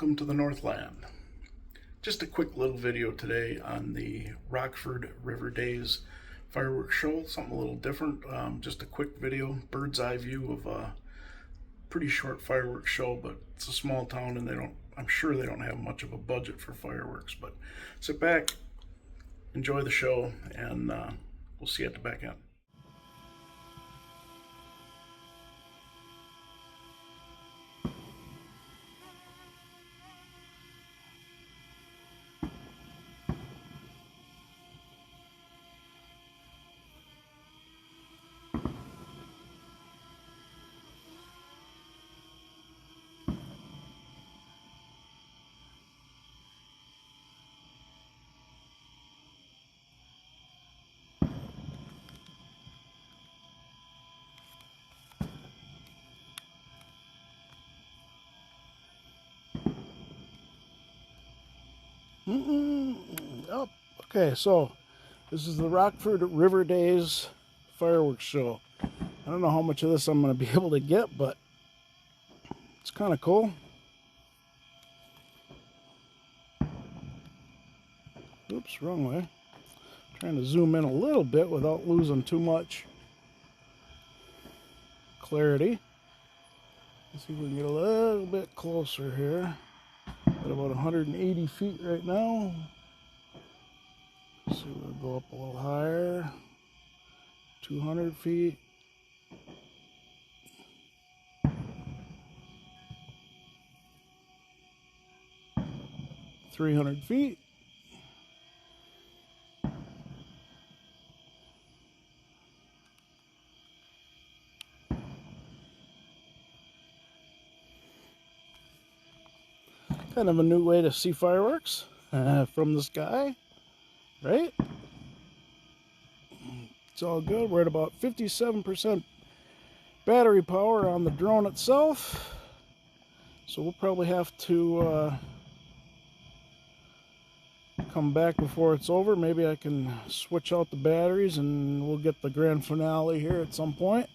welcome to the Northland. Just a quick little video today on the Rockford River Days fireworks show, something a little different. Just a quick video, bird's eye view of a pretty short fireworks show, but it's a small town and I'm sure they don't have much of a budget for fireworks, but sit back, enjoy the show, and we'll see you at the back end. Oh, okay, so this is the Rockford River Days fireworks show. I don't know how much of this I'm going to be able to get, but it's kind of cool. Oops, wrong way. Trying to zoom in a little bit without losing too much clarity. Let's see if we can get a little bit closer here. At about 180 feet right now. Let's see, we'll go up a little higher. 200 feet. 300 feet. Kind of a new way to see fireworks from the sky, right? It's all good. We're at about 57% battery power on the drone itself, so we'll probably have to come back before it's over. Maybe I can switch out the batteries and we'll get the grand finale here at some point.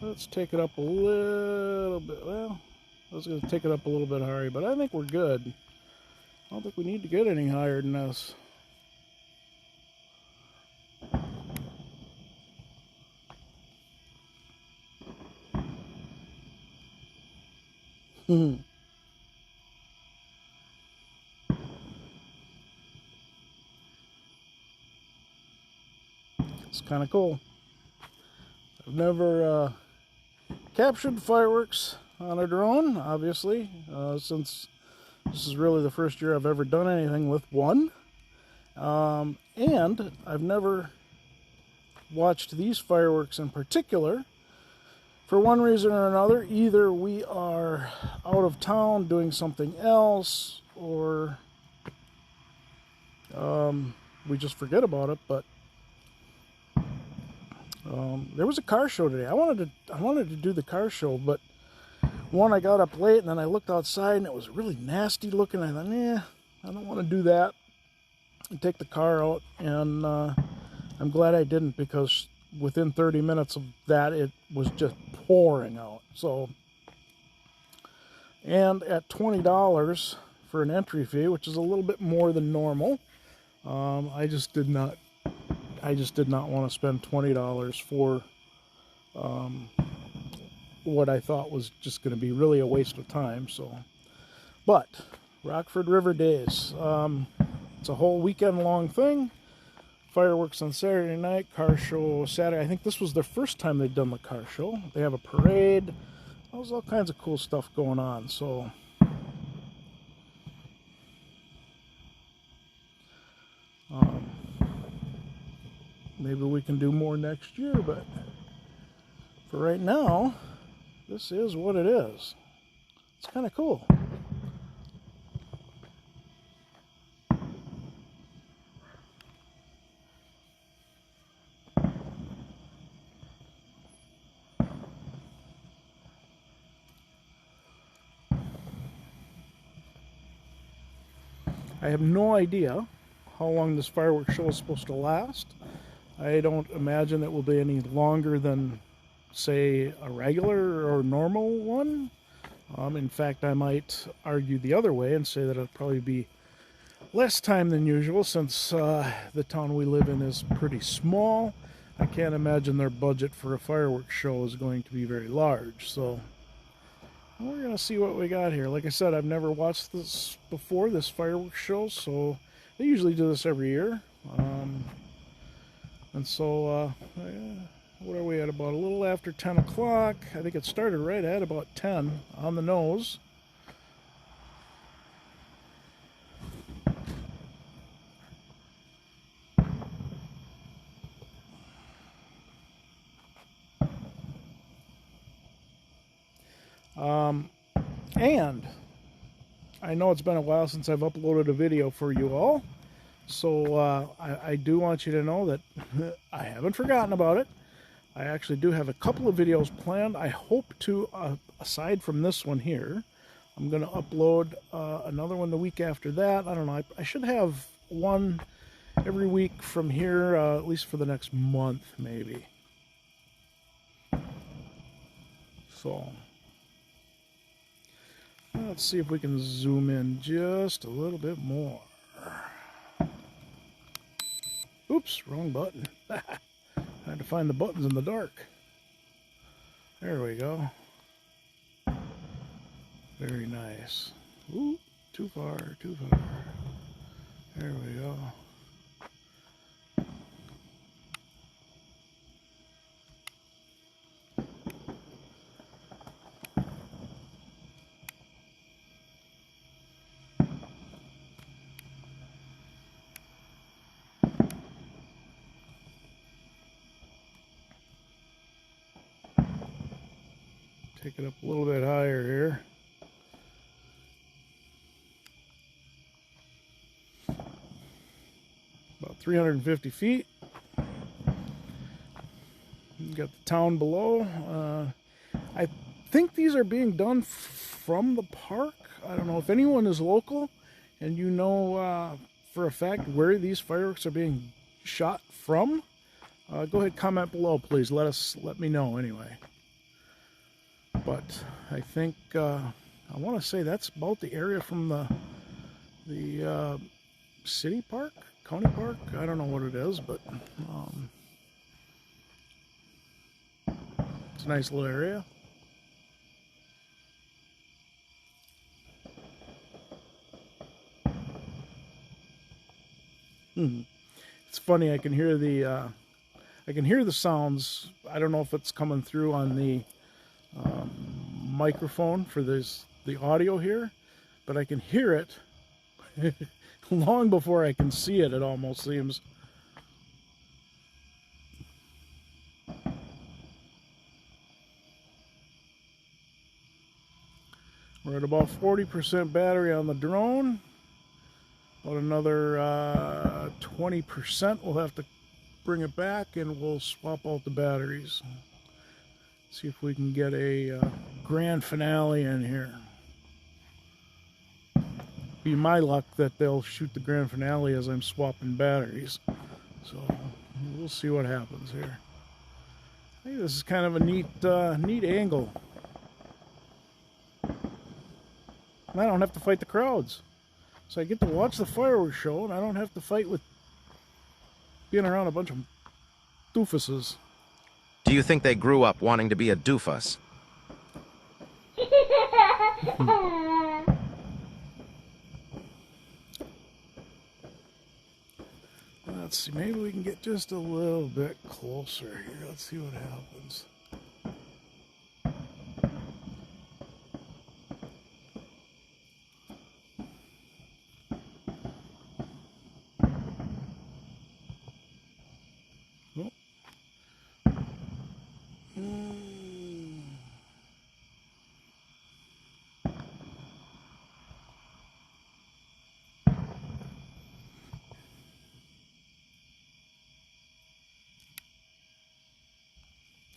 Let's take it up a little bit. Well, I was going to take it up a little bit higher, but I think we're good. I don't think we need to get any higher than this. It's kind of cool. I've never captured fireworks on a drone, obviously, since this is really the first year I've ever done anything with one. And I've never watched these fireworks in particular. For one reason or another, either we are out of town doing something else, or we just forget about it, but there was a car show today. I wanted to do the car show, but one, I got up late and then I looked outside and it was really nasty looking. I thought, I don't want to do that and take the car out. And I'm glad I didn't, because within 30 minutes of that, it was just pouring out. So, and at $20 for an entry fee, which is a little bit more than normal, I just did not want to spend $20 for what I thought was just going to be really a waste of time. So, but Rockford River Days, it's a whole weekend long thing. Fireworks on Saturday night, car show Saturday. I think this was their first time they'd done the car show. They have a parade. There's all kinds of cool stuff going on. So, maybe we can do more next year, but for right now, this is what it is. It's kind of cool. I have no idea how long this fireworks show is supposed to last. I don't imagine it will be any longer than say a regular or normal one. In fact, I might argue the other way and say that it'll probably be less time than usual, since the town we live in is pretty small. I can't imagine their budget for a fireworks show is going to be very large. So we're going to see what we got here. Like I said, I've never watched this before, this fireworks show, so they usually do this every year. And so, what are we at? About a little after 10 o'clock. I think it started right at about 10 on the nose. And I know it's been a while since I've uploaded a video for you all, so I do want you to know that I haven't forgotten about it. I actually do have a couple of videos planned. I hope to, aside from this one here, I'm going to upload another one the week after that. I don't know, I should have one every week from here, at least for the next month, maybe. So let's see if we can zoom in just a little bit more. Oops, wrong button. I had to find the buttons in the dark. There we go. Very nice. Ooh, too far, too far. There we go. Take it up a little bit higher here. About 350 feet. You've got the town below. I think these are being done from the park. I don't know if anyone is local and you know for a fact where these fireworks are being shot from. Go ahead, comment below, please. Let me know anyway. But I think I want to say that's about the area from the city park, county park. I don't know what it is, but it's a nice little area. It's funny. I can hear the sounds. I don't know if it's coming through on the microphone for the audio here, but I can hear it long before I can see it. It almost seems. We're at about 40% battery on the drone. About another 20%. We'll have to bring it back and we'll swap out the batteries. See if we can get a grand finale in here. Be my luck that they'll shoot the grand finale as I'm swapping batteries. So we'll see what happens here. I think this is kind of a neat angle. And I don't have to fight the crowds. So I get to watch the fireworks show and I don't have to fight with being around a bunch of doofuses. Do you think they grew up wanting to be a doofus? Let's see, maybe we can get just a little bit closer here. Let's see what happens.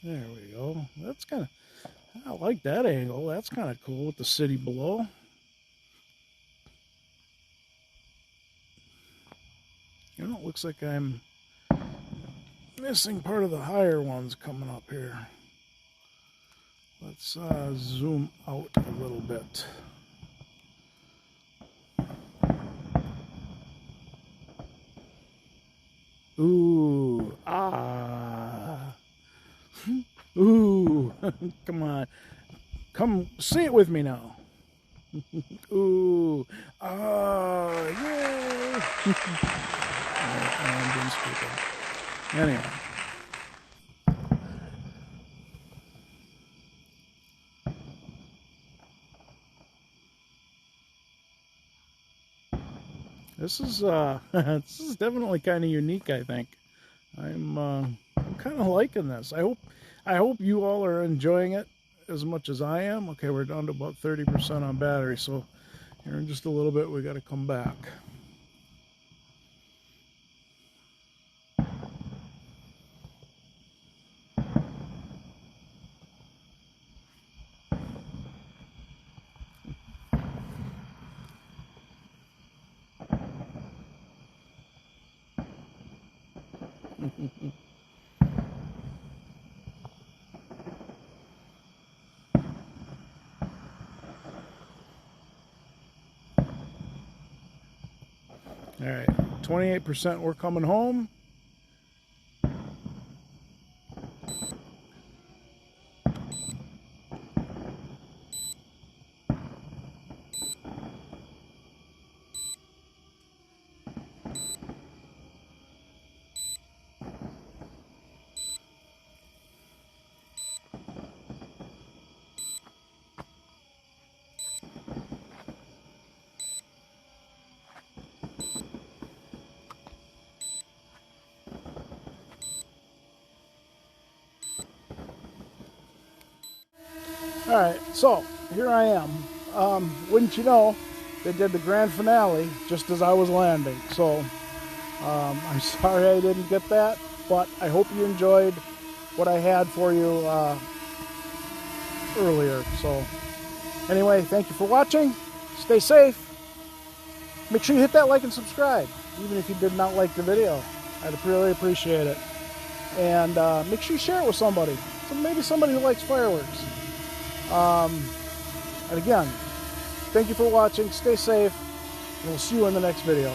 There we go. That's kind of, I like that angle. That's kind of cool with the city below. You know, it looks like I'm missing part of the higher ones coming up here. Let's zoom out a little bit. Ooh, ah. Ooh, come on. Come see it with me now. Ooh, ah, yay. I'm being stupid. Anyway. This is this is definitely kind of unique, I think. I'm kind of liking this. I hope you all are enjoying it as much as I am. Okay, we're down to about 30% on battery, so here in just a little bit we got to come back. All right, 28%, we're coming home. All right, so here I am. Wouldn't you know, they did the grand finale just as I was landing. So I'm sorry I didn't get that, but I hope you enjoyed what I had for you earlier. So anyway, thank you for watching. Stay safe. Make sure you hit that like and subscribe, even if you did not like the video. I'd really appreciate it. And make sure you share it with somebody. So maybe somebody who likes fireworks. And again, thank you for watching. Stay safe, and we'll see you in the next video.